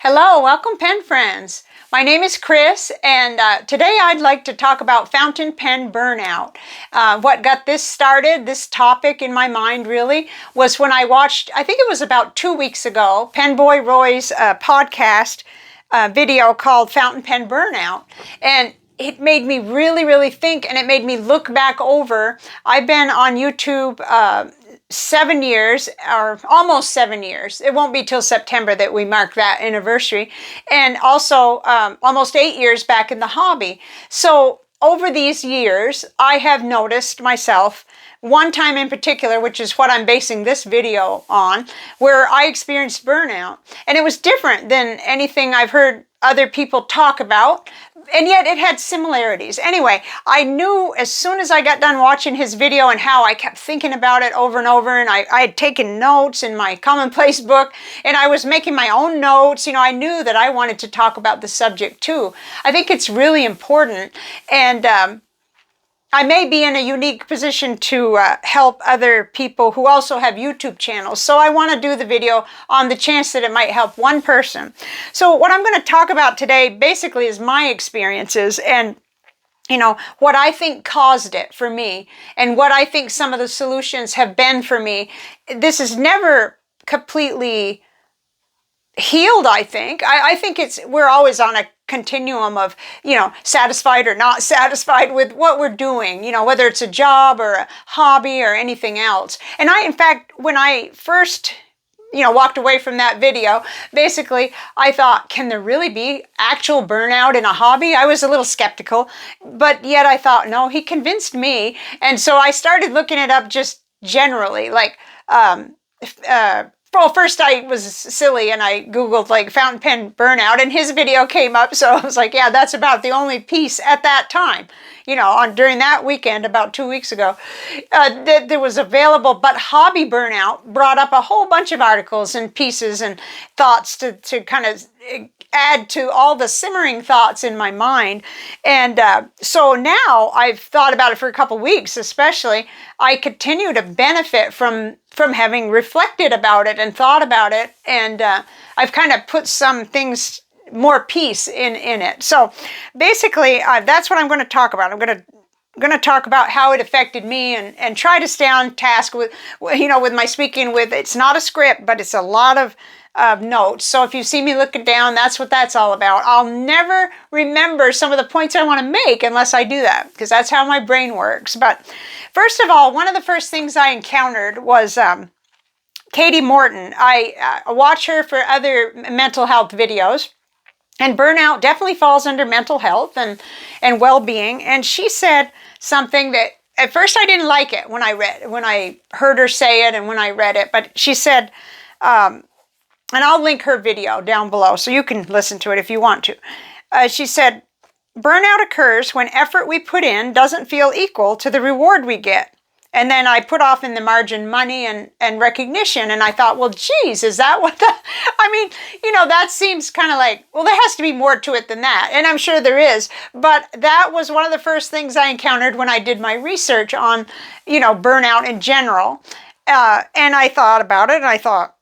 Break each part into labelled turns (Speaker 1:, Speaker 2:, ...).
Speaker 1: Hello, welcome pen friends. My name is Chris, and today I'd like to talk about fountain pen burnout. What got this started, this topic in my mind really, was when I watched, I think it was about 2 weeks ago, Pen Boy Roy's podcast video called Fountain Pen Burnout. And it made me really think, and it made me look back over. I've been on YouTube 7 years, or almost 7 years. It won't be till September that we mark that anniversary. And also almost 8 years back in the hobby. So over these years, I have noticed myself, one time in particular, which is what I'm basing this video on, where I experienced burnout. And it was different than anything I've heard other people talk about, and yet it had similarities. Anyway, I knew as soon as I got done watching his video and how I kept thinking about it over and over, and I had taken notes in my commonplace book, and I was making my own notes. I knew that I wanted to talk about the subject too. I think it's really important, and I may be in a unique position to help other people who also have YouTube channels. So I want to do the video on the chance that it might help one person. So what I'm going to talk about today basically is my experiences and what I think caused it for me and what I think some of the solutions have been for me. This is never completely healed, I think. I think we're always on a continuum of, satisfied or not satisfied with what we're doing, whether it's a job or a hobby or anything else. And in fact, when I first, walked away from that video, basically, I thought, can there really be actual burnout in a hobby? I was a little skeptical, but yet I thought, no, he convinced me. And so I started looking it up just generally, like, well, first I was silly and I Googled like fountain pen burnout and his video came up. So I was like, yeah, that's about the only piece at that time, during that weekend about 2 weeks ago, that there was available. But hobby burnout brought up a whole bunch of articles and pieces and thoughts to kind of add to all the simmering thoughts in my mind. And so now I've thought about it for a couple weeks, especially. I continue to benefit from having reflected about it and thought about it. And I've kind of put some things, more peace in it. So basically, that's what I'm going to talk about. I'm going to talk about how it affected me and try to stay on task with my speaking with, it's not a script, but it's a lot of notes. So if you see me looking down, that's what that's all about. I'll never remember some of the points I want to make unless I do that, because that's how my brain works. But first of all, one of the first things I encountered was Katie Morton. I watch her for other mental health videos, and burnout definitely falls under mental health and well-being. And she said something that at first I didn't like it when I heard her say it and when I read it. But she said, and I'll link her video down below so you can listen to it if you want to. She said, burnout occurs when effort we put in doesn't feel equal to the reward we get. And then I put off in the margin money and recognition. And I thought, well, geez, is that what that seems kind of like, well, there has to be more to it than that. And I'm sure there is. But that was one of the first things I encountered when I did my research on, burnout in general. And I thought about it and I thought,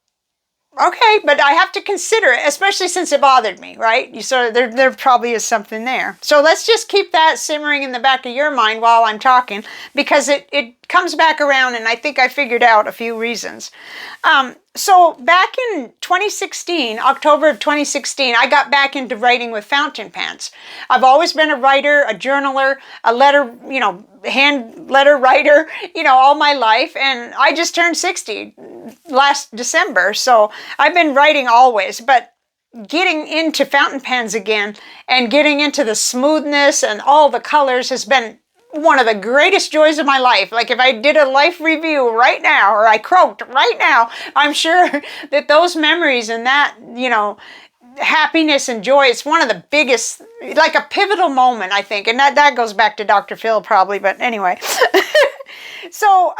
Speaker 1: okay, but I have to consider it, especially since it bothered me, right? So there probably is something there. So let's just keep that simmering in the back of your mind while I'm talking, because it comes back around, and I think I figured out a few reasons. So back in 2016, October of 2016, I got back into writing with fountain pens. I've always been a writer, a journaler, a letter, hand letter writer, all my life. And I just turned 60 last December. So I've been writing always, but getting into fountain pens again and getting into the smoothness and all the colors has been one of the greatest joys of my life. Like if I did a life review right now, or I croaked right now, I'm sure that those memories and that, happiness and joy, it's one of the biggest, like a pivotal moment, I think. And that goes back to Dr. Phil probably, but anyway. So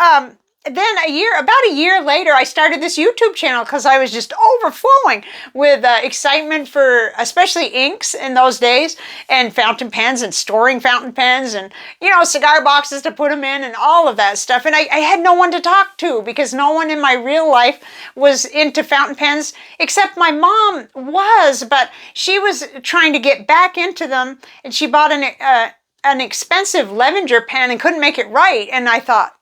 Speaker 1: then about a year later, I started this YouTube channel because I was just overflowing with excitement for especially inks in those days, and fountain pens, and storing fountain pens, and, cigar boxes to put them in, and all of that stuff. And I had no one to talk to because no one in my real life was into fountain pens, except my mom was, but she was trying to get back into them, and she bought an expensive Levenger pen and couldn't make it right. And I thought,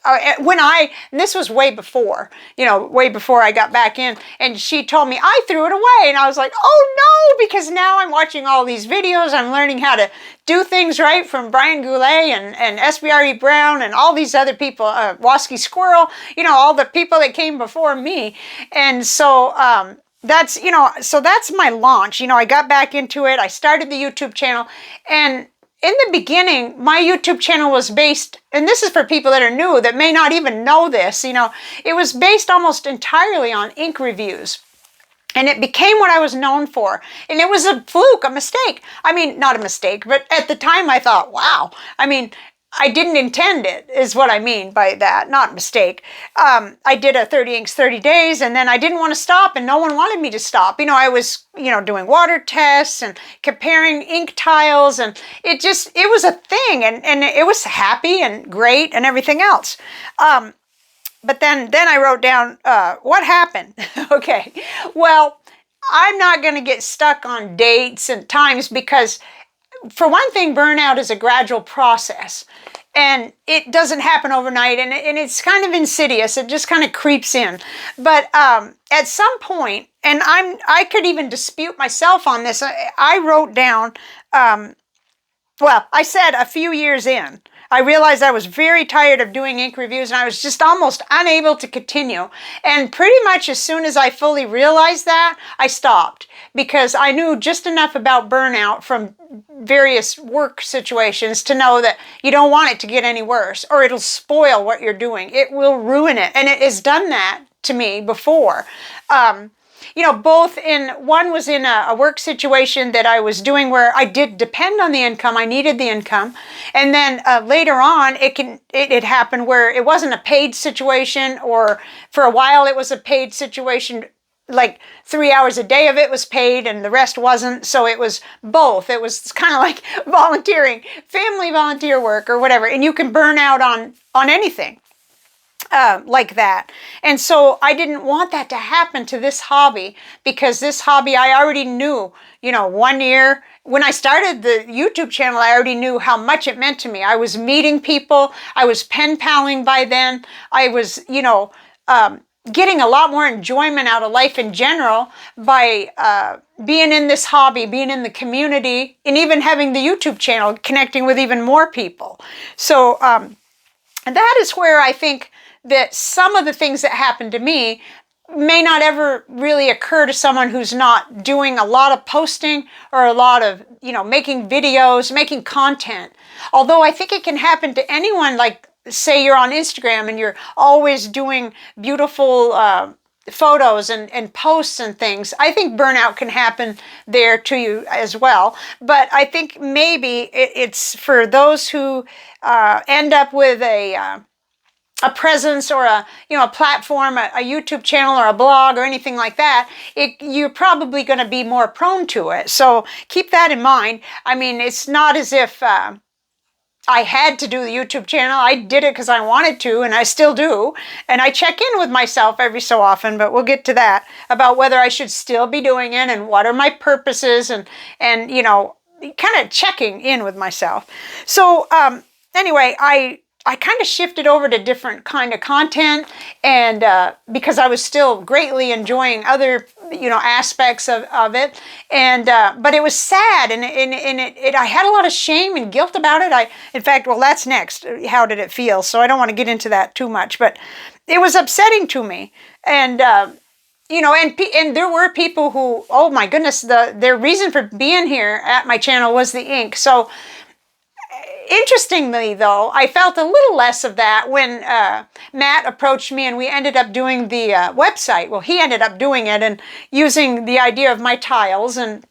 Speaker 1: and this was way before I got back in, and she told me I threw it away, and I was like, oh no, because now I'm watching all these videos, I'm learning how to do things right from Brian Goulet and SBRE Brown and all these other people, Wasky Squirrel, all the people that came before me. And so that's my launch. I got back into it. I started the YouTube channel, and in the beginning, my YouTube channel was based, and this is for people that are new that may not even know this, it was based almost entirely on ink reviews. And it became what I was known for. And it was a fluke, a mistake. I mean, not a mistake, but at the time I thought, wow. I mean, I didn't intend it, is what I mean by that, not mistake. I did a 30 inks, 30 days, and then I didn't want to stop, and no one wanted me to stop. I was, doing water tests and comparing ink tiles, and it was a thing, and it was happy and great and everything else. But then I wrote down, what happened? Okay, well, I'm not going to get stuck on dates and times because, for one thing, burnout is a gradual process, and it doesn't happen overnight, and it's kind of insidious. It just kind of creeps in. But at some point, and I could even dispute myself on this, I wrote down, I said a few years in, I realized I was very tired of doing ink reviews, and I was just almost unable to continue. And pretty much as soon as I fully realized that, I stopped, because I knew just enough about burnout from various work situations to know that you don't want it to get any worse, or it'll spoil what you're doing. It will ruin it. And it has done that to me before. One was in a work situation that I was doing where I did depend on the income. I needed the income. And then later on, it happened where it wasn't a paid situation, or for a while it was a paid situation, like 3 hours a day of it was paid and the rest wasn't. So it was both. It was kind of like volunteering, family volunteer work or whatever. And you can burn out on anything. Like that. And so I didn't want that to happen to this hobby, because this hobby I already knew, 1 year when I started the YouTube channel, I already knew how much it meant to me. I was meeting people. I was pen paling by then. I was, getting a lot more enjoyment out of life in general by being in this hobby, being in the community, and even having the YouTube channel, connecting with even more people. So that is where I think that some of the things that happened to me may not ever really occur to someone who's not doing a lot of posting or a lot of, making videos, making content. Although I think it can happen to anyone, like say you're on Instagram and you're always doing beautiful photos and posts and things. I think burnout can happen there to you as well. But I think maybe it's for those who end up with a presence or a platform, a YouTube channel or a blog or anything like that, you're probably going to be more prone to it. So keep that in mind. I mean, it's not as if I had to do the YouTube channel. I did it because I wanted to, and I still do. And I check in with myself every so often, but we'll get to that, about whether I should still be doing it and what are my purposes, and kind of checking in with myself. So anyway, I kind of shifted over to different kind of content, and because I was still greatly enjoying other aspects of it, and but it was sad, and I had a lot of shame and guilt about it. In fact, that's next. How did it feel? So I don't want to get into that too much, but it was upsetting to me, and and there were people who, oh my goodness, their reason for being here at my channel was the ink. So interestingly, though, I felt a little less of that when Matt approached me and we ended up doing the website. Well, he ended up doing it and using the idea of my tiles, and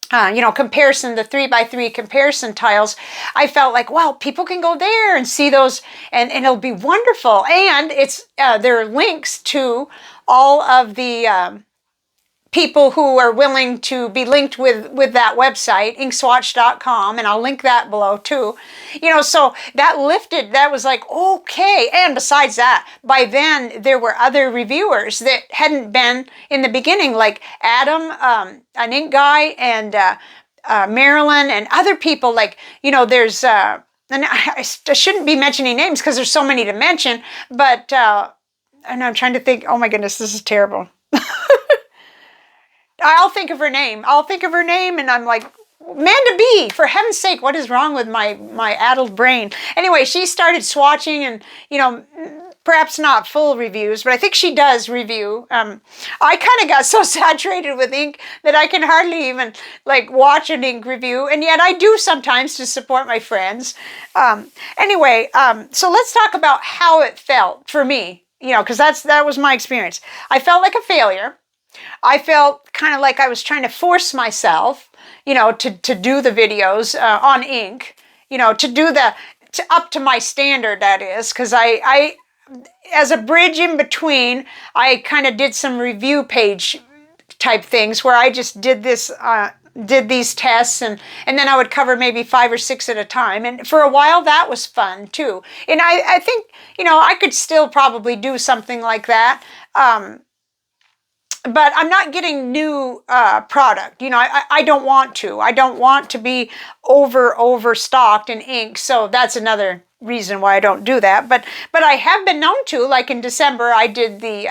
Speaker 1: comparison, the 3x3 comparison tiles, I felt like, wow, people can go there and see those, and it'll be wonderful. And it's there are links to all of the people who are willing to be linked with that website, inkswatch.com, and I'll link that below too. So that was like, okay. And besides that, by then there were other reviewers that hadn't been in the beginning, like Adam, an ink guy, and Marilyn, and other people. Like, there's and I shouldn't be mentioning names because there's so many to mention, but and I'm trying to think, oh my goodness, this is terrible. I'll think of her name. And I'm like, Amanda B, for heaven's sake, what is wrong with my addled brain? Anyway, she started swatching, and, perhaps not full reviews, but I think she does review. I kind of got so saturated with ink that I can hardly even watch an ink review, and yet I do sometimes to support my friends. Anyway, so let's talk about how it felt for me, because that was my experience. I felt like a failure. I felt kind of like I was trying to force myself, to do the videos on ink, up to my standard, that is, because I, as a bridge in between, I kind of did some review page type things where I just did these tests, and then I would cover maybe 5 or 6 at a time. And for a while that was fun too. And I think, I could still probably do something like that. But I'm not getting new product. I don't want to. I don't want to be overstocked in ink. So that's another reason why I don't do that. But I have been known to. Like in December, I did the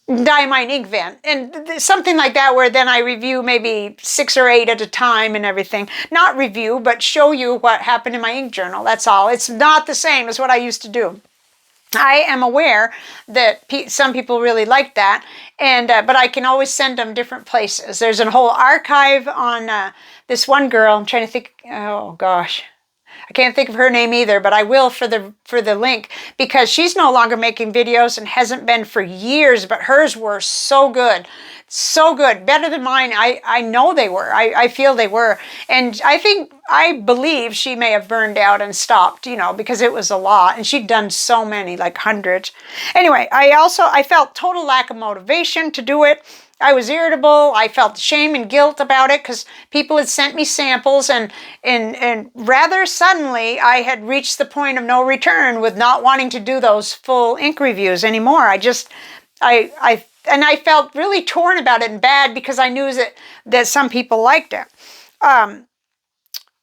Speaker 1: Diamine ink vent, and something like that, where then I review maybe 6 or 8 at a time and everything. Not review, but show you what happened in my ink journal. That's all. It's not the same as what I used to do. I am aware that some people really like that, and but I can always send them different places. There's a whole archive on this one girl. I'm trying to think. Oh gosh, I can't think of her name either, but I will for the link, because she's no longer making videos and hasn't been for years. But hers were so good, better than mine. I know they were. I feel they were, and I believe she may have burned out and stopped, because it was a lot, and she'd done so many, like hundreds. Anyway, I felt total lack of motivation to do it. I was irritable. I felt shame and guilt about it because people had sent me samples, and rather suddenly I had reached the point of no return with not wanting to do those full ink reviews anymore. I felt really torn about it and bad, because I knew that some people liked it.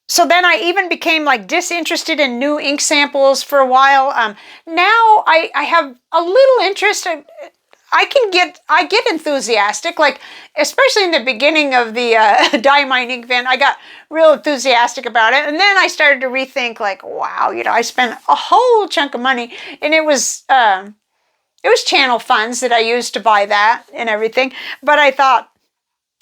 Speaker 1: So then I even became disinterested in new ink samples for a while. Now I have a little interest. I get enthusiastic, especially in the beginning of the Diamine ink vent. I got real enthusiastic about it, and then I started to rethink, wow, I spent a whole chunk of money, and it was channel funds that I used to buy that and everything. But I thought,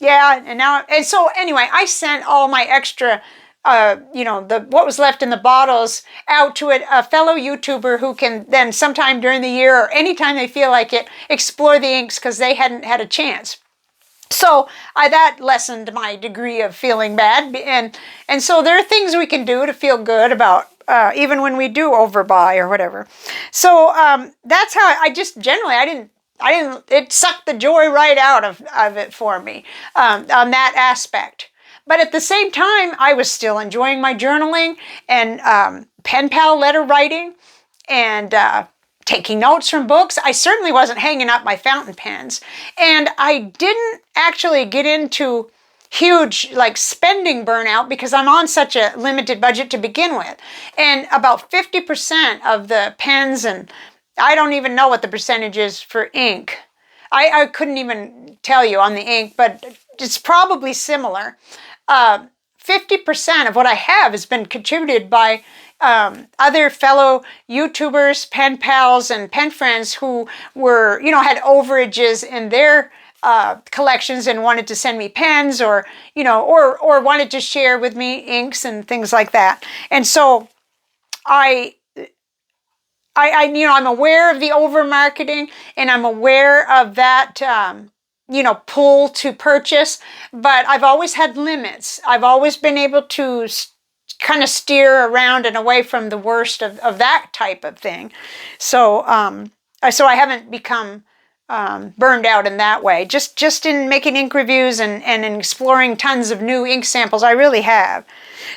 Speaker 1: yeah, and so anyway, I sent all my extra, what was left in the bottles out to a fellow YouTuber who can then sometime during the year or anytime they feel like it, explore the inks, because they hadn't had a chance. So that lessened my degree of feeling bad, and so there are things we can do to feel good about, even when we do overbuy or whatever. So that's how I just generally I didn't. It sucked the joy right out of it for me on that aspect. But at the same time, I was still enjoying my journaling and pen pal letter writing and taking notes from books. I certainly wasn't hanging up my fountain pens. And I didn't actually get into huge spending burnout because I'm on such a limited budget to begin with. And about 50% of the pens, and I don't even know what the percentage is for ink. I couldn't even tell you on the ink, but it's probably similar. 50% of what I have has been contributed by other fellow YouTubers, pen pals, and pen friends who were, had overages in their collections and wanted to send me pens, or wanted to share with me inks and things like that. And so I'm aware of the over marketing, and I'm aware of that pull to purchase, but I've always had limits. I've always been able to kind of steer around and away from the worst of that type of thing. So, so I haven't become burned out in that way. Just in making ink reviews and in exploring tons of new ink samples, I really have.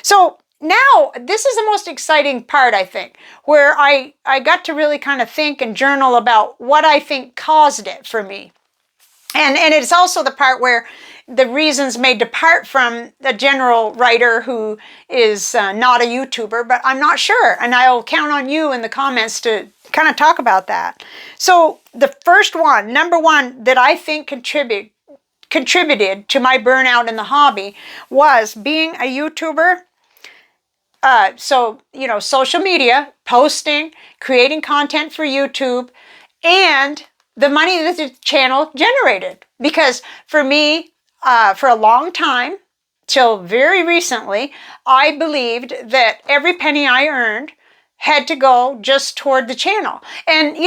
Speaker 1: So now this is the most exciting part, I think, where I got to really kind of think and journal about what I think caused it for me. And it's also the part where the reasons may depart from the general writer who is not a YouTuber, but I'm not sure. And I'll count on you in the comments to kind of talk about that. So the first one, number one, that I think contributed to my burnout in the hobby was being a YouTuber. So, social media, posting, creating content for YouTube, and the money that the channel generated. Because for me, for a long time, till very recently, I believed that every penny I earned had to go just toward the channel. And,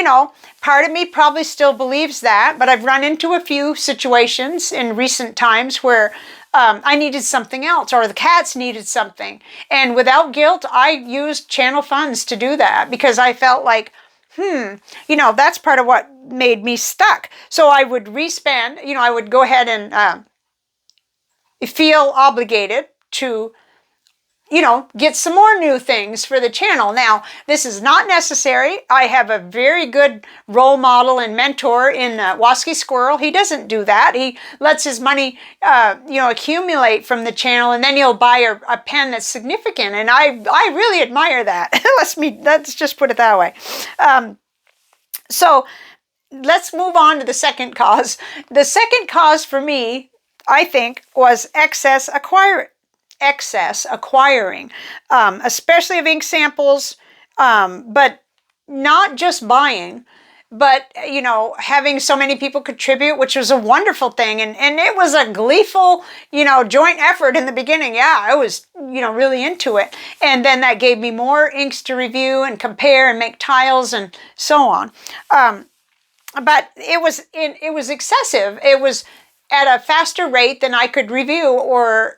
Speaker 1: part of me probably still believes that, but I've run into a few situations in recent times where I needed something else, or the cats needed something. And without guilt, I used channel funds to do that because I felt like, that's part of what made me stuck. So I would respend, I would go ahead and feel obligated to, get some more new things for the channel. Now, this is not necessary. I have a very good role model and mentor in Wasky Squirrel. He doesn't do that. He lets his money, accumulate from the channel, and then he'll buy a pen that's significant. And I really admire that. Let's just put it that way. So let's move on to the second cause. The second cause for me, I think, was excess acquiring, especially of ink samples, but not just buying, but, having so many people contribute, which was a wonderful thing. And it was a gleeful, joint effort in the beginning. Yeah, I was, really into it. And then that gave me more inks to review and compare and make tiles and so on. But it was excessive. It was at a faster rate than I could review or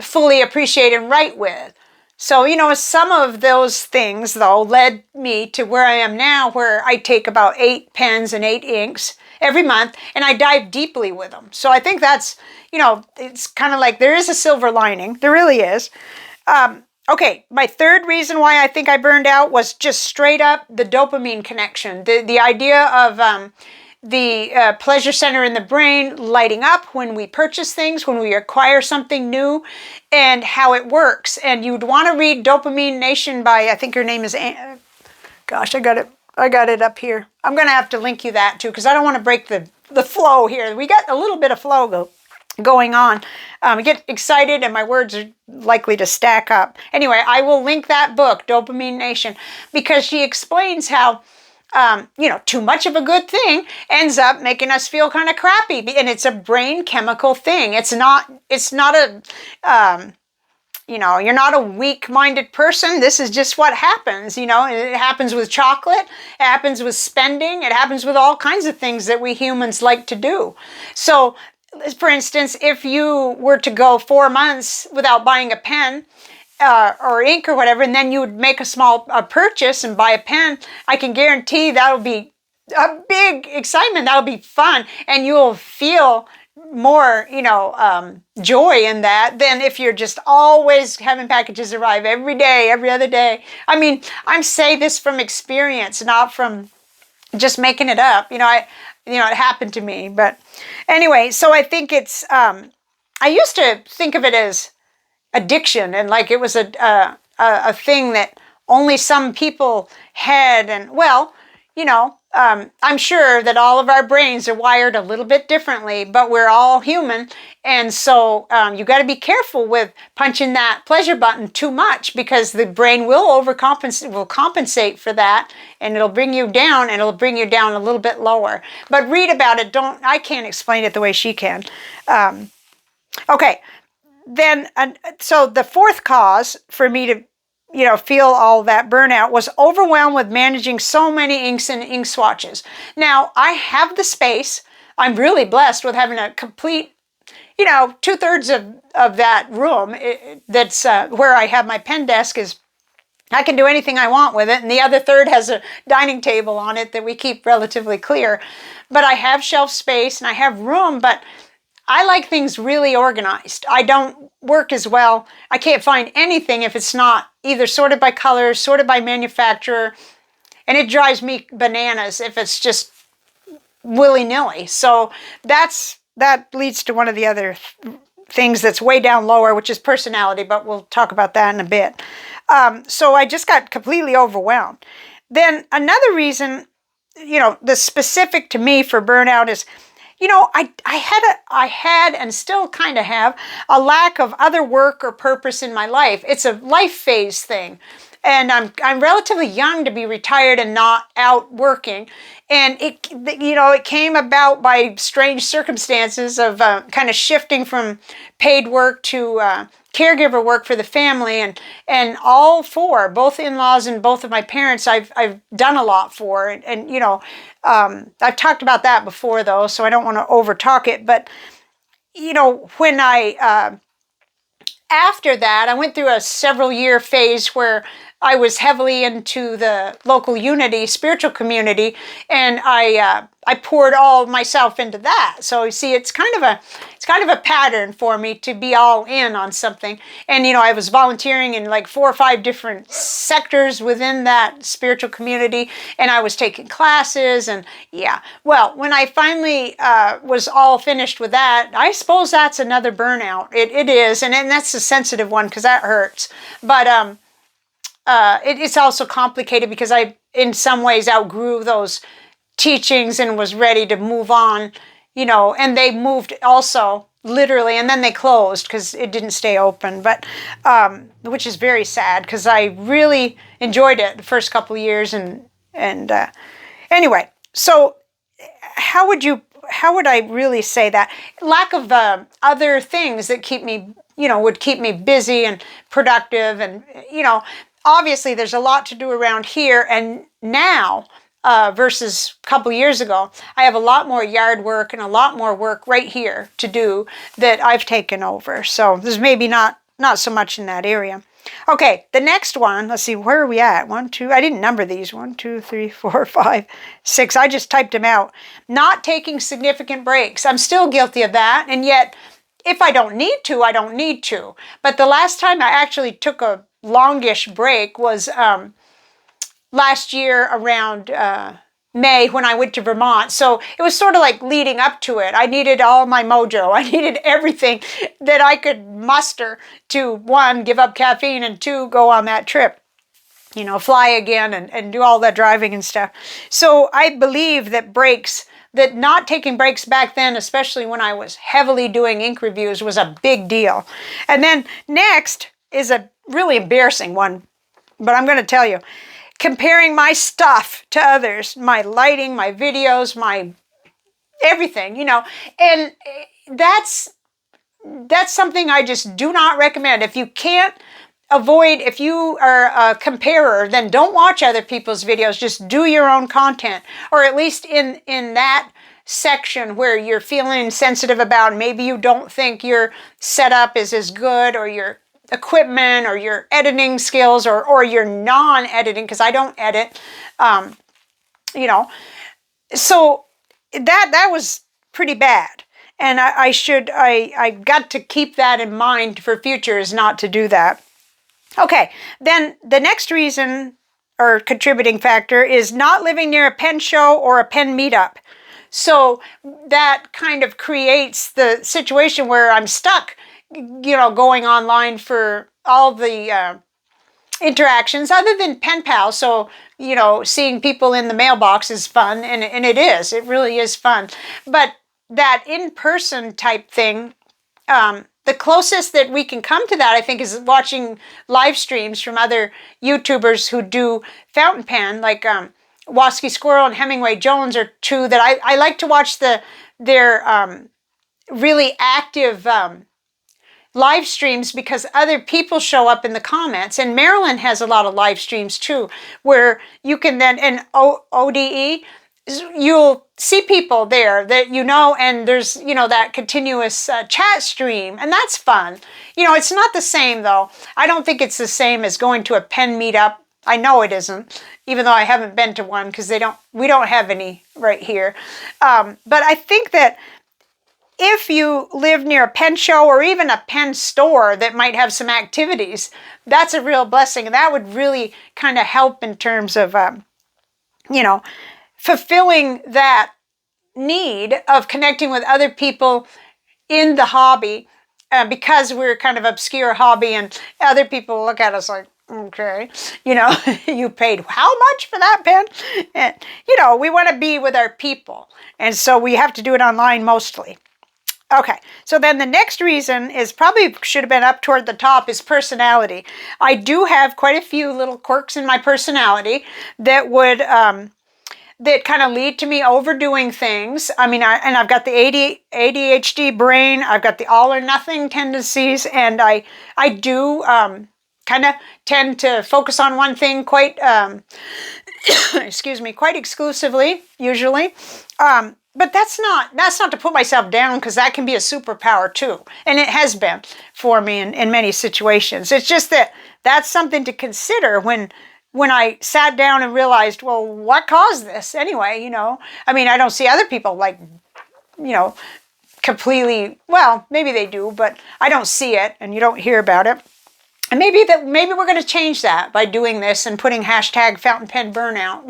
Speaker 1: fully appreciate and write with. So, some of those things, though, led me to where I am now, where I take about 8 pens and 8 inks every month, and I dive deeply with them. So I think that's, it's kind of like there is a silver lining. There really is. Okay, my third reason why I think I burned out was just straight up the dopamine connection. The idea of the pleasure center in the brain lighting up when we purchase things, when we acquire something new, and how it works. And you'd want to read Dopamine Nation by, I think her name is, gosh, I got it up here. I'm going to have to link you that too, because I don't want to break the flow here. We got a little bit of flow going on. I get excited and my words are likely to stack up. Anyway, I will link that book, Dopamine Nation, because she explains how too much of a good thing ends up making us feel kind of crappy, and it's a brain chemical thing. It's not a, you're not a weak-minded person. This is just what happens, It happens with chocolate. It happens with spending. It happens with all kinds of things that we humans like to do. So, for instance, if you were to go 4 months without buying a pen, or ink or whatever, and then you would make a small purchase and buy a pen, I can guarantee that'll be a big excitement. That'll be fun. And you'll feel more, joy in that than if you're just always having packages arrive every day, every other day. I mean, I'm saying this from experience, not from just making it up. It happened to me. But anyway, so I think it's, I used to think of it as addiction, and like it was a thing that only some people had. And well, I'm sure that all of our brains are wired a little bit differently, but we're all human. And so you got to be careful with punching that pleasure button too much, because the brain will compensate for that, and it'll bring you down, and it'll bring you down a little bit lower. But read about it. I can't explain it the way she can. Okay. Then, so the fourth cause for me to, feel all that burnout was overwhelmed with managing so many inks and ink swatches. Now, I have the space. I'm really blessed with having a complete, 2/3 of that room that's where I have my pen desk is I can do anything I want with it, and the other third has a dining table on it that we keep relatively clear. But I have shelf space and I have room, but I like things really organized. I don't work as well. I can't find anything if it's not either sorted by color, sorted by manufacturer, and it drives me bananas if it's just willy-nilly. So that leads to one of the other things that's way down lower, which is personality, but we'll talk about that in a bit. So I just got completely overwhelmed. Then another reason, the specific to me for burnout is, I had and still kind of have a lack of other work or purpose in my life. It's a life phase thing. And I'm relatively young to be retired and not out working. And it came about by strange circumstances of kind of shifting from paid work to caregiver work for the family, and all four, both in-laws and both of my parents, I've done a lot for, and I've talked about that before though, so I don't want to over talk it. But when after that, I went through a several year phase where I was heavily into the local unity spiritual community, and I poured all myself into that. So you see, it's kind of a pattern for me to be all in on something. And I was volunteering in like 4 or 5 different sectors within that spiritual community, and I was taking classes, and well, when I finally was all finished with that, I suppose that's another burnout. It is, and that's a sensitive one because that hurts. But it's also complicated because I, in some ways, outgrew those teachings and was ready to move on, and they moved also literally, and then they closed because it didn't stay open, but which is very sad because I really enjoyed it the first couple of years, and anyway, so how would I really say that? Lack of other things that keep me, would keep me busy and productive, and obviously there's a lot to do around here and now versus a couple years ago. I have a lot more yard work and a lot more work right here to do that I've taken over. So there's maybe not so much in that area. Okay, the next one, let's see, where are we at? 1, 2, I didn't number these. 1, 2, 3, 4, 5, 6. I just typed them out. Not taking significant breaks. I'm still guilty of that, and yet if I don't need to, I don't need to. But the last time I actually took a longish break was last year around May when I went to Vermont. So it was sort of like leading up to it. I needed all my mojo. I needed everything that I could muster to, 1, give up caffeine, and 2, go on that trip. Fly again and do all that driving and stuff. So I believe that that not taking breaks back then, especially when I was heavily doing ink reviews, was a big deal. And then next is a really embarrassing one, but I'm going to tell you. Comparing my stuff to others, my lighting, my videos, my everything, and that's something I just do not recommend. If you can't avoid, if you are a comparer, then don't watch other people's videos. Just do your own content, or at least in that section where you're feeling sensitive about, maybe you don't think your setup is as good, or your equipment, or your editing skills, or your non-editing, because I don't edit, so that was pretty bad, and I got to keep that in mind for future, is not to do that. Okay, then the next reason or contributing factor is not living near a pen show or a pen meetup. So that kind of creates the situation where I'm stuck, going online for all the interactions other than pen pals. So, seeing people in the mailbox is fun, and it really is fun. But that in-person type thing, the closest that we can come to that, I think, is watching live streams from other YouTubers who do fountain pen, like Wasky Squirrel and Hemingway Jones are 2 that I like to watch their really active live streams, because other people show up in the comments. And Marilyn has a lot of live streams too, where you can then, and ODE, you'll see people there that you know, and there's, that continuous chat stream, and that's fun. It's not the same, though. I don't think it's the same as going to a pen meetup. I know it isn't, even though I haven't been to one because we don't have any right here. But I think that if you live near a pen show or even a pen store that might have some activities, that's a real blessing. And that would really kind of help in terms of, fulfilling that need of connecting with other people in the hobby, because we're kind of obscure hobby and other people look at us like, okay, you paid how much for that pen? And, we want to be with our people. And so we have to do it online mostly. Okay, so then the next reason is probably should have been up toward the top is personality. I do have quite a few little quirks in my personality that would, that kind of lead to me overdoing things. I mean, I've got the ADHD brain, I've got the all or nothing tendencies, and I do kind of tend to focus on one thing quite, quite exclusively, usually. But that's not to put myself down, because that can be a superpower too. And it has been for me in many situations. It's just that that's something to consider when I sat down and realized, well, what caused this anyway? I mean, I don't see other people like, completely, well, maybe they do, but I don't see it and you don't hear about it. And maybe we're going to change that by doing this and putting hashtag Fountain Pen Burnout,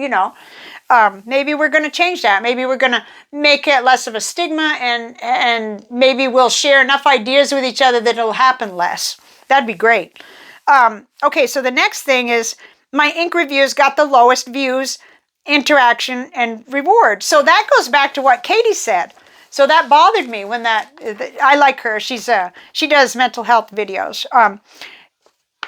Speaker 1: maybe we're going to change that. Maybe we're going to make it less of a stigma, and maybe we'll share enough ideas with each other that it'll happen less. That'd be great. Okay, so the next thing is my ink reviews got the lowest views, interaction, and reward. So that goes back to what Katie said. So that bothered me when I like her. She does mental health videos.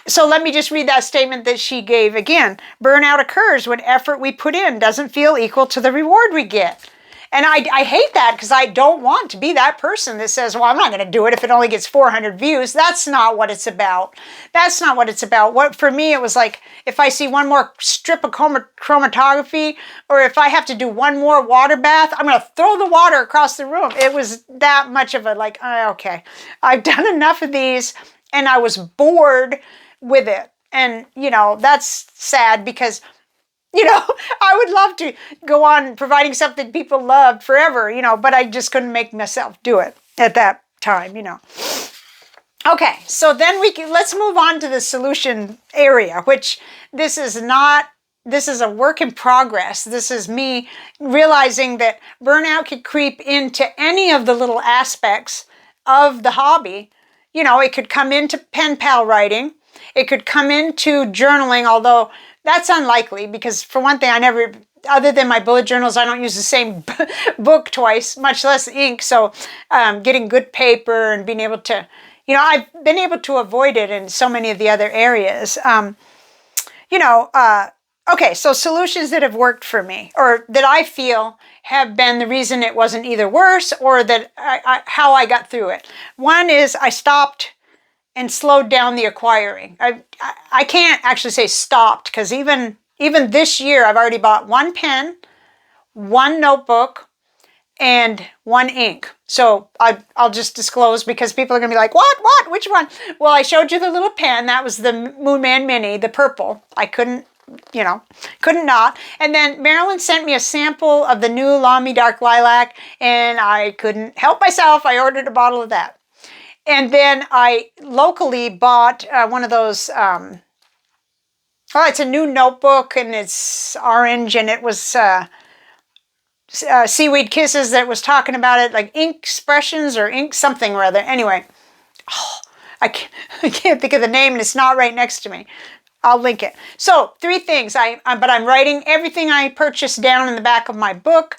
Speaker 1: So let me just read that statement that she gave again. Burnout occurs when effort we put in doesn't feel equal to the reward we get. And I hate that, because I don't want to be that person that says, well, I'm not going to do it if it only gets 400 views. That's not what it's about. That's not what it's about. For me, it was like, if I see one more strip of chromatography, or if I have to do one more water bath, I'm going to throw the water across the room. It was that much of a like, okay, I've done enough of these, and I was bored with it. And, that's sad, because, I would love to go on providing something people loved forever, but I just couldn't make myself do it at that time, Okay, so then let's move on to the solution area, which this is a work in progress. This is me realizing that burnout could creep into any of the little aspects of the hobby. It could come into pen pal writing. It could come into journaling, although that's unlikely, because for one thing, other than my bullet journals, I don't use the same book twice, much less ink. So getting good paper and being able to, I've been able to avoid it in so many of the other areas. Okay, so solutions that have worked for me, or that I feel have been the reason it wasn't either worse or that how I got through it. One is I stopped and slowed down the acquiring. I can't actually say stopped, because even this year I've already bought one pen, one notebook, and one ink. So I'll just disclose, because people are going to be like, what? Which one? Well, I showed you the little pen. That was the Moonman Mini, the purple. I couldn't not. And then Marilyn sent me a sample of the new Lamy Dark Lilac, and I couldn't help myself. I ordered a bottle of that. And then I locally bought one of those, it's a new notebook, and it's orange, and it was Seaweed Kisses that was talking about it, like ink expressions or ink something or other. Anyway, I can't think of the name, and it's not right next to me. I'll link it. So 3 things. But I'm writing everything I purchased down in the back of my book,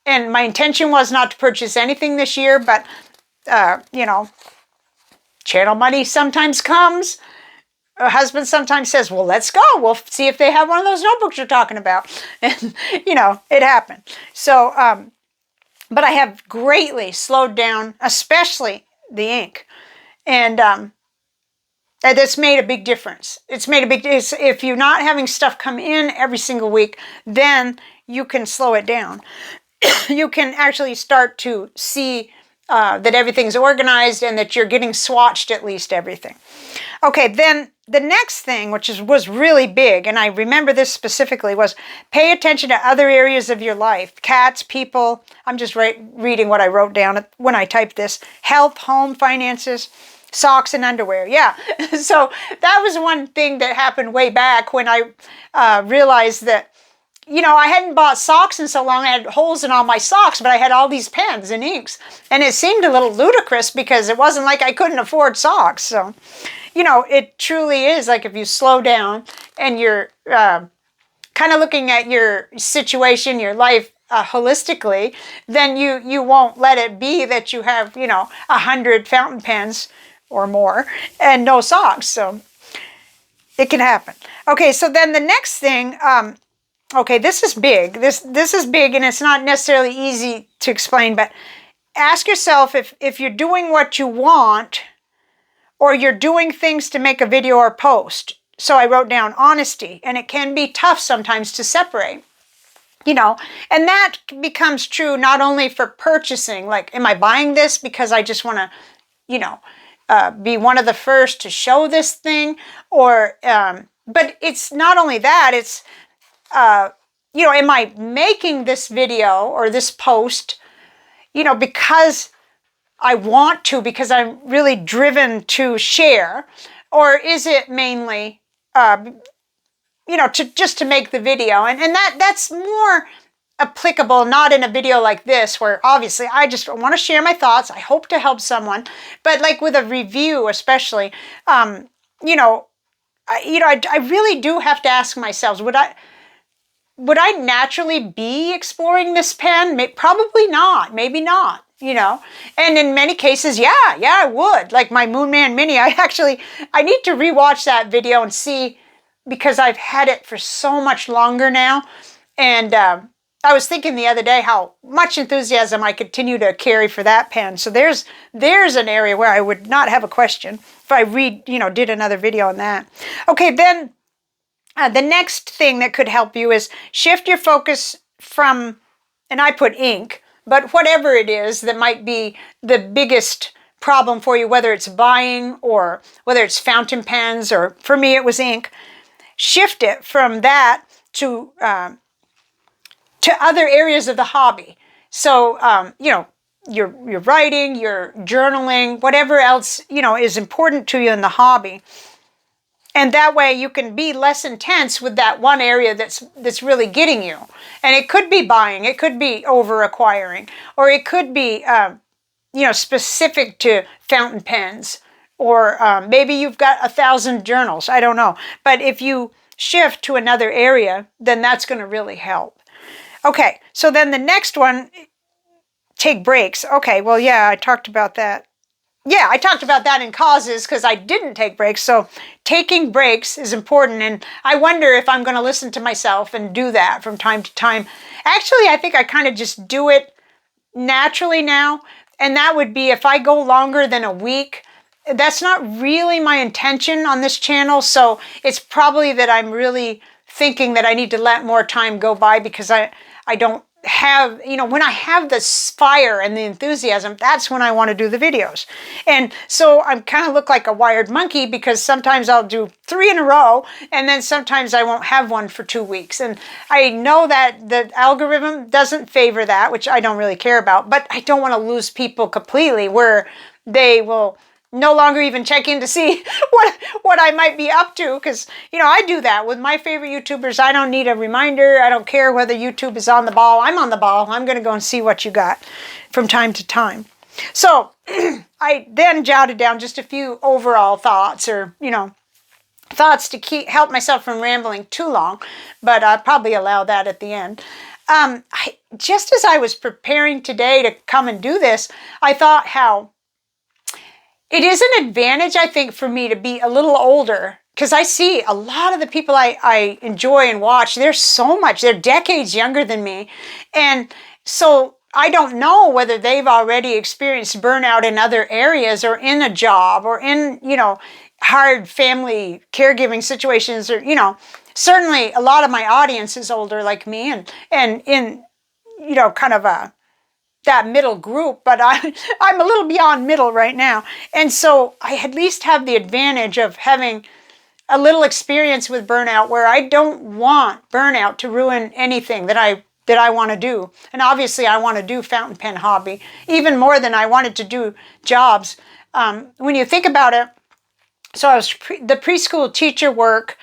Speaker 1: and my intention was not to purchase anything this year, but channel money sometimes comes. A husband sometimes says, well, let's go. We'll see if they have one of those notebooks you're talking about. And, it happened. So, but I have greatly slowed down, especially the ink. And that's made a big difference. It's made a big difference. If you're not having stuff come in every single week, then you can slow it down. You can actually start to see that everything's organized and that you're getting swatched at least everything. Okay, then the next thing, which was really big, and I remember this specifically, was pay attention to other areas of your life. Cats, people. I'm just reading what I wrote down when I typed this. Health, home, finances, socks, and underwear. Yeah, so that was one thing that happened way back when I realized that, you know, I hadn't bought socks in so long. I had holes in all my socks, but I had all these pens and inks. And it seemed a little ludicrous because it wasn't like I couldn't afford socks. So, you know, it truly is like if you slow down and you're kind of looking at your situation, your life holistically, then you won't let it be that you have, you know, 100 fountain pens or more and no socks. So it can happen. Okay, so then the next thing, okay, this is big. This is big, and it's not necessarily easy to explain, but ask yourself if you're doing what you want or you're doing things to make a video or post. So I wrote down honesty, and it can be tough sometimes to separate, you know, and that becomes true not only for purchasing, like, am I buying this because I just want to, you know, be one of the first to show this thing, or, but it's not only that, it's, you know, am I making this video or this post, you know, because I want to, because I'm really driven to share, or is it mainly, you know, just to make the video? And that's more applicable, not in a video like this, where obviously I just want to share my thoughts. I hope to help someone, but like with a review, especially, you know, I really do have to ask myself, would I naturally be exploring this pen? Probably not. Maybe not, you know. And in many cases, yeah, I would. Like my Moonman Mini, I need to rewatch that video and see, because I've had it for so much longer now. And I was thinking the other day how much enthusiasm I continue to carry for that pen. So there's an area where I would not have a question if I did another video on that. Okay, then the next thing that could help you is shift your focus from, and I put ink, but whatever it is that might be the biggest problem for you, whether it's buying or whether it's fountain pens, or for me it was ink, shift it from that to other areas of the hobby. So, you know, your writing, your journaling, whatever else, you know, is important to you in the hobby. And that way you can be less intense with that one area that's really getting you. And it could be buying, it could be over acquiring, or it could be, you know, specific to fountain pens, or maybe you've got 1,000 journals. I don't know. But if you shift to another area, then that's going to really help. Okay, so then the next one, take breaks. Okay, well, yeah, I talked about that. Yeah, I talked about that in causes because I didn't take breaks. So taking breaks is important. And I wonder if I'm going to listen to myself and do that from time to time. Actually, I think I kind of just do it naturally now. And that would be if I go longer than a week. That's not really my intention on this channel. So it's probably that I'm really thinking that I need to let more time go by because I don't have, you know, when I have this fire and the enthusiasm, that's when I want to do the videos. And so I kind of look like a wired monkey because sometimes I'll do 3 in a row and then sometimes I won't have one for 2 weeks. And I know that the algorithm doesn't favor that, which I don't really care about, but I don't want to lose people completely where they will no longer even check in to see what I might be up to, because, you know, I do that with my favorite YouTubers. I don't need a reminder. I don't care whether YouTube is on the ball. I'm on the ball. I'm going to go and see what you got from time to time. So I then jotted down just a few overall thoughts, or, you know, thoughts to help myself from rambling too long, but I'll probably allow that at the end. Just as I was preparing today to come and do this, I thought how it is an advantage, I think, for me to be a little older, because I see a lot of the people I enjoy and watch, they're decades younger than me. And so I don't know whether they've already experienced burnout in other areas or in a job or in, you know, hard family caregiving situations, or, you know, certainly a lot of my audience is older like me, and in, kind of that middle group, but I'm a little beyond middle right now. And so I at least have the advantage of having a little experience with burnout, where I don't want burnout to ruin anything that I want to do. And obviously I want to do Fountain Pen Hobby even more than I wanted to do jobs. When you think about it, so I was the preschool teacher work.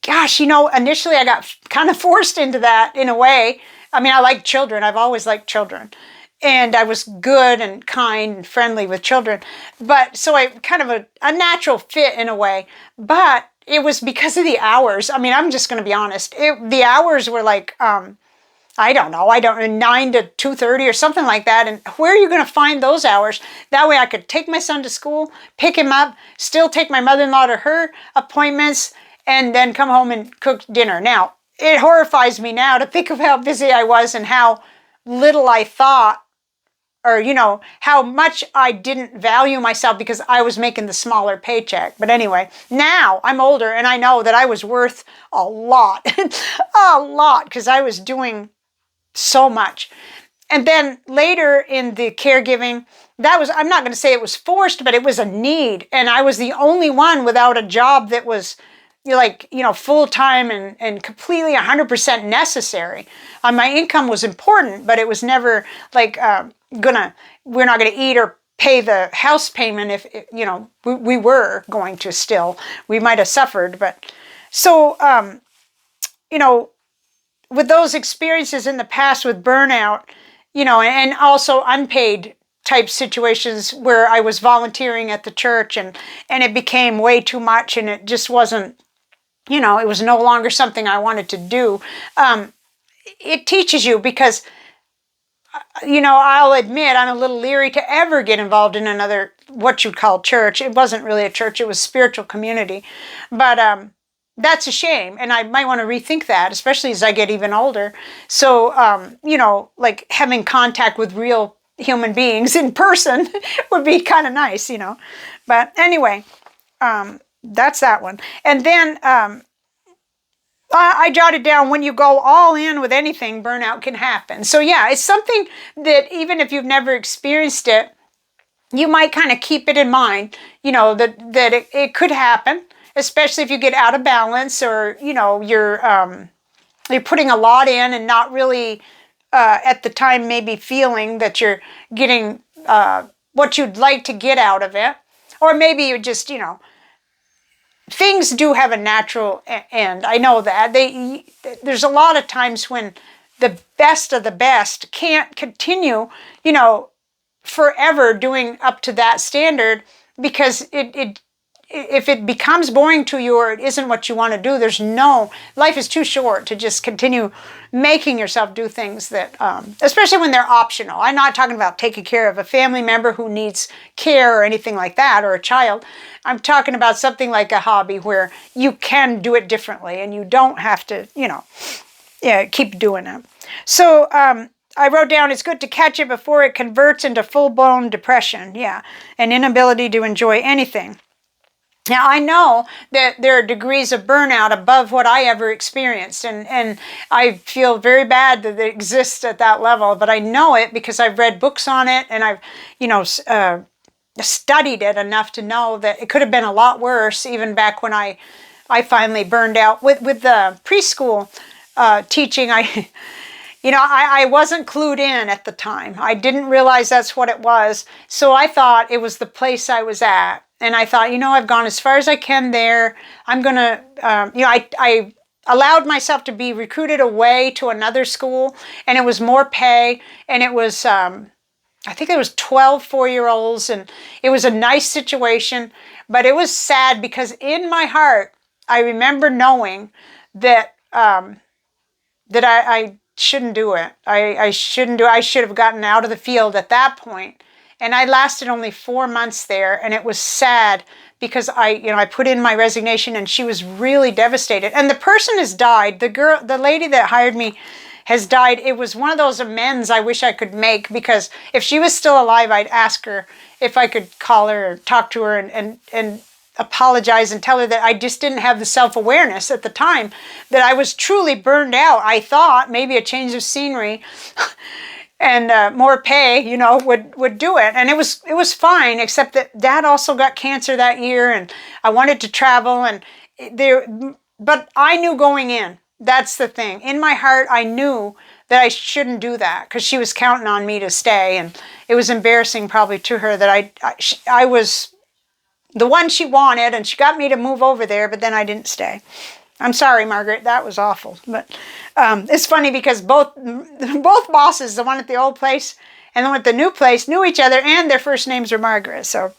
Speaker 1: Gosh, initially I got kind of forced into that in a way. I mean, I like children. I've always liked children. And I was good and kind and friendly with children. But so I kind of a natural fit in a way. But it was because of the hours. I mean, I'm just going to be honest. The hours were like, I don't know, 9 to 2:30 or something like that. And where are you going to find those hours? That way I could take my son to school, pick him up, still take my mother-in-law to her appointments, and then come home and cook dinner. Now, it horrifies me now to think of how busy I was and how little I thought, or, how much I didn't value myself because I was making the smaller paycheck. But anyway, now I'm older and I know that I was worth a lot, a lot, because I was doing so much. And then later in the caregiving, I'm not going to say it was forced, but it was a need. And I was the only one without a job that was full-time and completely 100% necessary. My income was important, but it was never like, we're not going to eat or pay the house payment if, we were going to still. We might have suffered, but so, with those experiences in the past with burnout, and also unpaid type situations where I was volunteering at the church and it became way too much and it just wasn't, it was no longer something I wanted to do. It teaches you because, I'll admit I'm a little leery to ever get involved in another, what you'd call church. It wasn't really a church. It was spiritual community. But that's a shame. And I might want to rethink that, especially as I get even older. So, like having contact with real human beings in person would be kind of nice, But anyway, that's that one. And then I jotted down, when you go all in with anything, burnout can happen. So yeah, it's something that even if you've never experienced it, you might kind of keep it in mind, that it could happen, especially if you get out of balance or, you're putting a lot in and not really at the time maybe feeling that you're getting what you'd like to get out of it. Or maybe you just, things do have a natural end. I know that. There's a lot of times when the best of the best can't continue, forever doing up to that standard, because if it becomes boring to you or it isn't what you want to do, life is too short to just continue making yourself do things that, especially when they're optional. I'm not talking about taking care of a family member who needs care or anything like that, or a child. I'm talking about something like a hobby where you can do it differently and you don't have to, keep doing it. So, I wrote down, it's good to catch it before it converts into full-blown depression. Yeah, an inability to enjoy anything. Now, I know that there are degrees of burnout above what I ever experienced, and I feel very bad that it exists at that level, but I know it because I've read books on it, and I've, studied it enough to know that it could have been a lot worse even back when I finally burned out. With the preschool teaching, I wasn't clued in at the time. I didn't realize that's what it was, so I thought it was the place I was at. And I thought, I've gone as far as I can there. I'm going to, I allowed myself to be recruited away to another school, and it was more pay. And it was, I think there was 12 4-year-olds, and it was a nice situation. But it was sad because in my heart, I remember knowing that, that I shouldn't do it. I shouldn't do it. I should have gotten out of the field at that point. And I lasted only 4 months there, and it was sad because I put in my resignation, and she was really devastated. And the person has died. The lady that hired me has died. It was one of those amends I wish I could make, because if she was still alive, I'd ask her if I could call her or talk to her and apologize and tell her that I just didn't have the self-awareness at the time, that I was truly burned out. I thought maybe a change of scenery and more pay, you know, would do it. And it was fine, except that Dad also got cancer that year, and I wanted to travel, and but I knew going in. That's the thing. In my heart, I knew that I shouldn't do that, because she was counting on me to stay, and it was embarrassing probably to her that I was the one she wanted, and she got me to move over there, but then I didn't stay. I'm sorry, Margaret, that was awful. But it's funny because both bosses, the one at the old place and the one at the new place, knew each other, and their first names were Margaret. So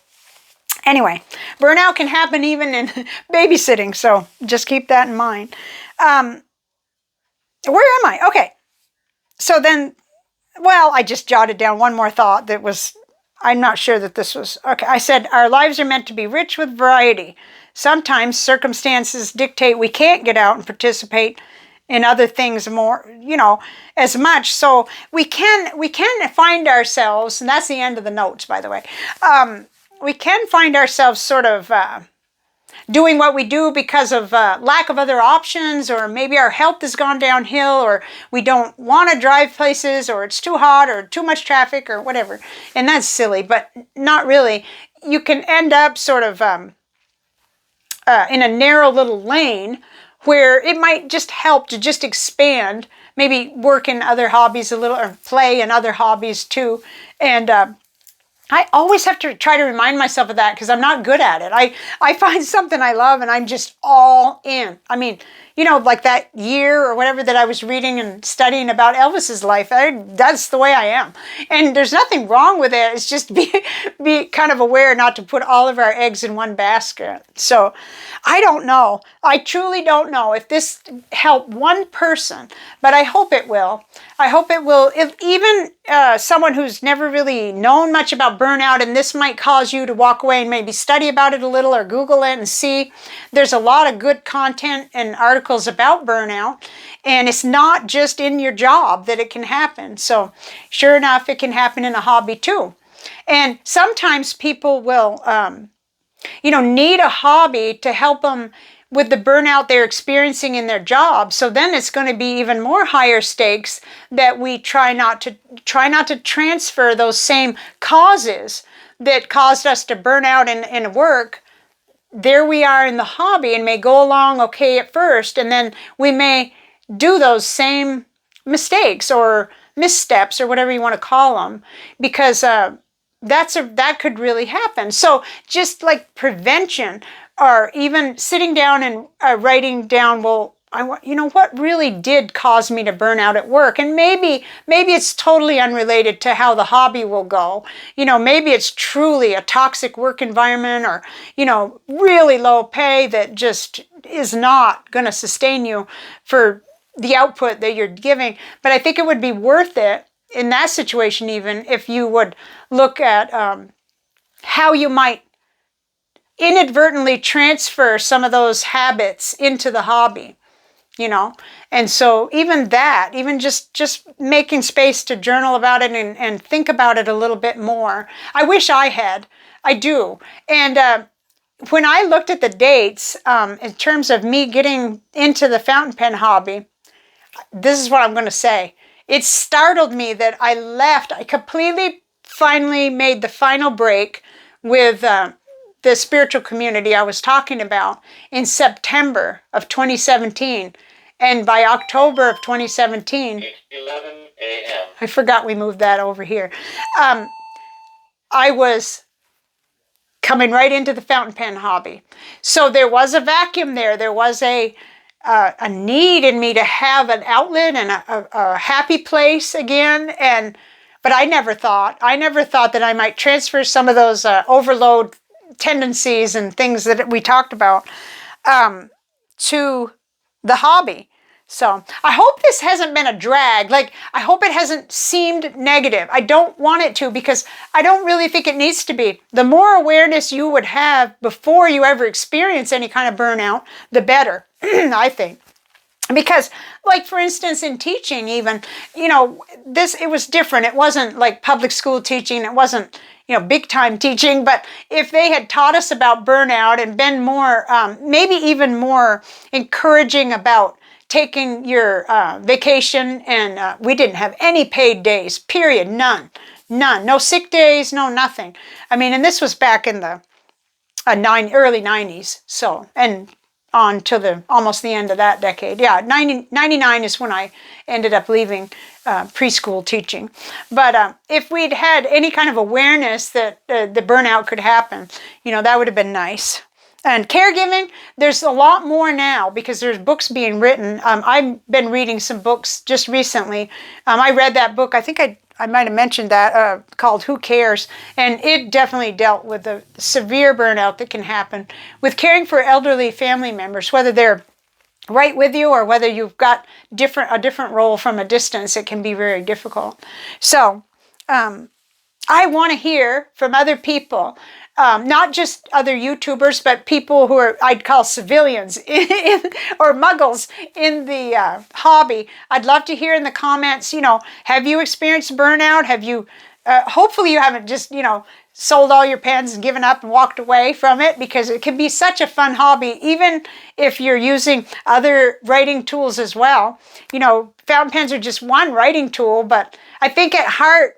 Speaker 1: anyway, burnout can happen even in babysitting, so just keep that in mind. Where am I? Okay. So then, well, I just jotted down one more thought that was, I'm not sure that this was, okay. I said, our lives are meant to be rich with variety. Sometimes circumstances dictate we can't get out and participate in other things more, you know, as much. So we can find ourselves, and that's the end of the notes, by the way. We can find ourselves sort of doing what we do because of lack of other options, or maybe our health has gone downhill, or we don't want to drive places, or it's too hot, or too much traffic, or whatever. And that's silly, but not really. You can end up sort of in a narrow little lane where it might just help to just expand, maybe work in other hobbies a little, or play in other hobbies too. And I always have to try to remind myself of that, because I'm not good at it. I find something I love and I'm just all in. I mean, you know, like that year or whatever that I was reading and studying about Elvis's life, that's the way I am. And there's nothing wrong with it. It's just be kind of aware not to put all of our eggs in one basket. So I don't know. I truly don't know if this helped one person, but I hope it will. I hope it will. If even someone who's never really known much about burnout, and this might cause you to walk away and maybe study about it a little or Google it and see. There's a lot of good content and articles about burnout, and it's not just in your job that it can happen. So sure enough, it can happen in a hobby too. And sometimes people will, need a hobby to help them with the burnout they're experiencing in their job. So then it's going to be even more higher stakes that we try not to transfer those same causes that caused us to burn out in work. There we are in the hobby, and may go along okay at first, and then we may do those same mistakes or missteps or whatever you want to call them, because that could really happen. So just like prevention, or even sitting down and writing down, well, what really did cause me to burn out at work? And maybe it's totally unrelated to how the hobby will go. Maybe it's truly a toxic work environment, or, really low pay that just is not going to sustain you for the output that you're giving. But I think it would be worth it in that situation, even if you would look at how you might inadvertently transfer some of those habits into the hobby, and so even just making space to journal about it and think about it a little bit more. I wish I do. And when I looked at the dates in terms of me getting into the fountain pen hobby, this is what I'm going to say. It startled me that I completely finally made the final break with the spiritual community I was talking about in September of 2017. And by October of 2017, 11 a.m. I forgot we moved that over here. I was coming right into the fountain pen hobby. So there was a vacuum there. There was a need in me to have an outlet and a happy place again. But I never thought that I might transfer some of those overload tendencies and things that we talked about to the hobby. So I hope this hasn't been a drag. I hope it hasn't seemed negative. I don't want it to, because I don't really think it needs to be. The more awareness you would have before you ever experience any kind of burnout, the better, I think. Because, like, for instance, in teaching even, you know, it was different. It wasn't like public school teaching. It wasn't, you know, big time teaching. But if they had taught us about burnout and been more, maybe even more encouraging about taking your vacation, and we didn't have any paid days, period, none. No sick days, no nothing. I mean, and this was back in the early 90s. So, and on to almost the end of that decade. Yeah, 99 is when I ended up leaving preschool teaching. But if we'd had any kind of awareness that the burnout could happen, you know, that would have been nice. And caregiving, there's a lot more now because there's books being written. I've been reading some books just recently. I read that book, I think I might have mentioned that, called Who Cares? And it definitely dealt with the severe burnout that can happen with caring for elderly family members, whether they're right with you or whether you've got a different role from a distance. It can be very difficult. So I want to hear from other people, not just other YouTubers, but people who are, I'd call civilians or muggles in the hobby. I'd love to hear in the comments, you know, have you experienced burnout? Have you, hopefully you haven't just, you know, sold all your pens and given up and walked away from it, because it can be such a fun hobby, even if you're using other writing tools as well. You know, fountain pens are just one writing tool, but I think at heart,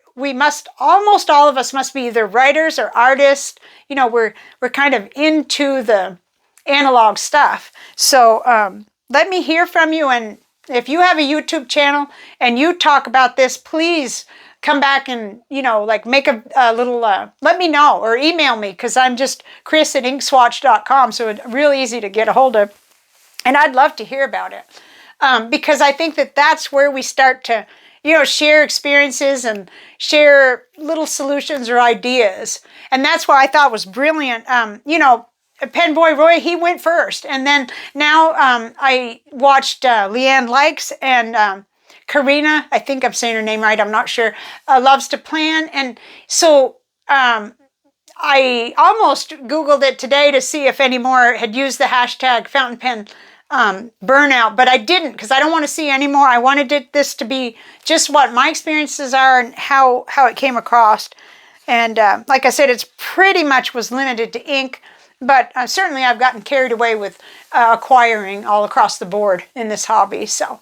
Speaker 1: almost all of us must be either writers or artists. You know, we're kind of into the analog stuff. So let me hear from you. And if you have a YouTube channel and you talk about this, please come back and, you know, like make a little, let me know or email me, because I'm just chris@inkswatch.com. So it's really easy to get a hold of. And I'd love to hear about it, because I think that's where we start to, you know, share experiences and share little solutions or ideas. And that's what I thought was brilliant. You know, Pen Boy Roy, he went first. And then now I watched Leanne Likes and Karina, I think I'm saying her name right, I'm not sure, loves to plan. And so I almost Googled it today to see if any more had used the hashtag Fountain Pen burnout, but I didn't, because I don't want to see any more. I wanted this to be just what my experiences are and how it came across. And like I said, it's pretty much was limited to ink, but certainly I've gotten carried away with acquiring all across the board in this hobby. So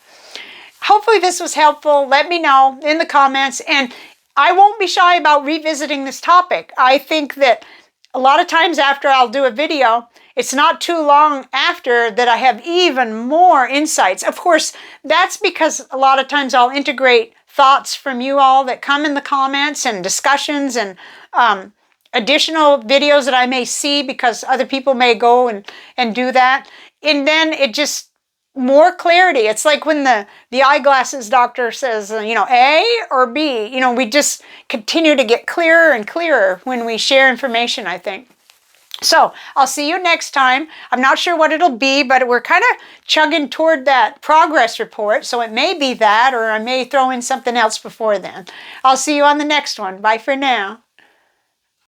Speaker 1: hopefully this was helpful. Let me know in the comments, and I won't be shy about revisiting this topic. I think that a lot of times after I'll do a video, it's not too long after that I have even more insights. Of course, that's because a lot of times I'll integrate thoughts from you all that come in the comments and discussions and additional videos that I may see because other people may go and do that. And then it just more clarity. It's like when the eyeglasses doctor says, you know, A or B, you know, we just continue to get clearer and clearer when we share information, I think. So I'll see you next time. I'm not sure what it'll be, but we're kind of chugging toward that progress report. So it may be that, or I may throw in something else before then. I'll see you on the next one. Bye for now.